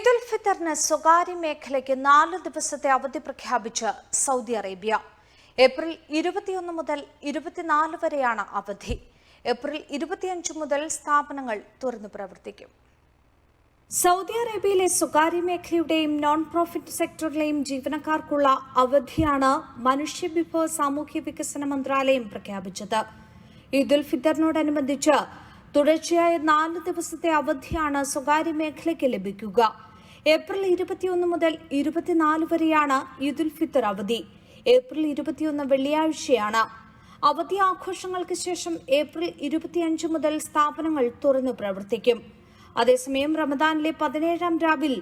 ഈദുൽ ഫിത്തറിന് സ്വകാര്യ മേഖലയ്ക്ക് 4 ദിവസത്തെ അവധി പ്രഖ്യാപിച്ച് സൗദി അറേബ്യ. ഏപ്രിൽ 21 മുതൽ 24 വരെയാണ് അവധി. ഏപ്രിൽ 25 മുതൽ സ്ഥാപനങ്ങൾ തുറന്നു പ്രവർത്തിക്കും. സൗദി അറേബ്യയിലെ സ്വകാര്യ മേഖലയുടെയും നോൺ പ്രോഫിറ്റ് സെക്ടറിലെയും ജീവനക്കാർക്കുള്ള അവധിയാണ് മനുഷ്യവിഭവ സാമൂഹ്യ വികസന മന്ത്രാലയം പ്രഖ്യാപിച്ചത്. ഈദുൽ ഫിത്തറിനോടനുബന്ധിച്ച് തുടർച്ചയായ 4 ദിവസത്തെ അവധിയാണ് സ്വകാര്യ മേഖലയ്ക്ക് ലഭിക്കുക. ഏപ്രിൽ 21 മുതൽ 24 വരെയാണ് ഈദുൽ ഫിത്തർ അവധി. ഏപ്രിൽ 21 വെള്ളിയാഴ്ചയാണ്. അവധി ആഘോഷങ്ങൾക്ക് ശേഷം ഏപ്രിൽ 25 മുതൽ സ്ഥാപനങ്ങൾ തുറന്നു പ്രവർത്തിക്കും. അതേസമയം റമദാനിലെ 17ാം രാവിൽ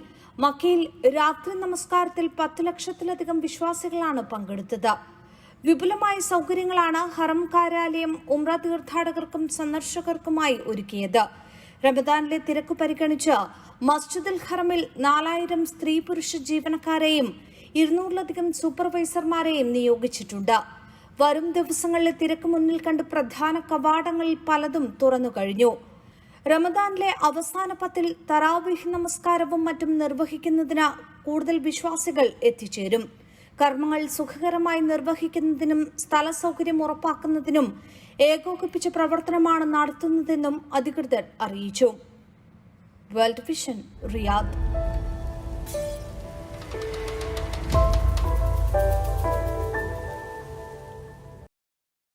മക്കയിൽ രാത്രി നമസ്കാരത്തിൽ 10 ലക്ഷത്തിലധികം വിശ്വാസികളാണ് പങ്കെടുത്തത്. വിപുലമായ സൗകര്യങ്ങളാണ് ഹറം കാര്യാലയം ഉംറ തീർത്ഥാടകർക്കും സന്ദർശകർക്കുമായി ഒരുക്കിയത്. റമദാനിലെ തിരക്ക് പരിഗണിച്ച് മസ്ജിദുൽ ഹറമിൽ 4000 സ്ത്രീ പുരുഷ ജീവനക്കാരെയും 200ലധികം സൂപ്പർവൈസർമാരെയും നിയോഗിച്ചിട്ടുണ്ട്. വരും ദിവസങ്ങളിലെ തിരക്ക് മുന്നിൽ കണ്ട് പ്രധാന കവാടങ്ങളിൽ പലതും തുറന്നു കഴിഞ്ഞു. റമദാനിലെ അവസാന 10ൽ തറാവീഹ് നമസ്കാരവും മറ്റും നിർവഹിക്കുന്നതിന് കൂടുതൽ വിശ്വാസികൾ എത്തിച്ചേരും. കർമ്മങ്ങൾ സുഖകരമായി നിർവഹിക്കുന്നതിനും സ്ഥല സൗകര്യം ഉറപ്പാക്കുന്നതിനും ഏകോപിപ്പിച്ച പ്രവർത്തനമാണ് നടത്തുന്നതെന്നും അധികൃതർ അറിയിച്ചു. World vision, Riyadh.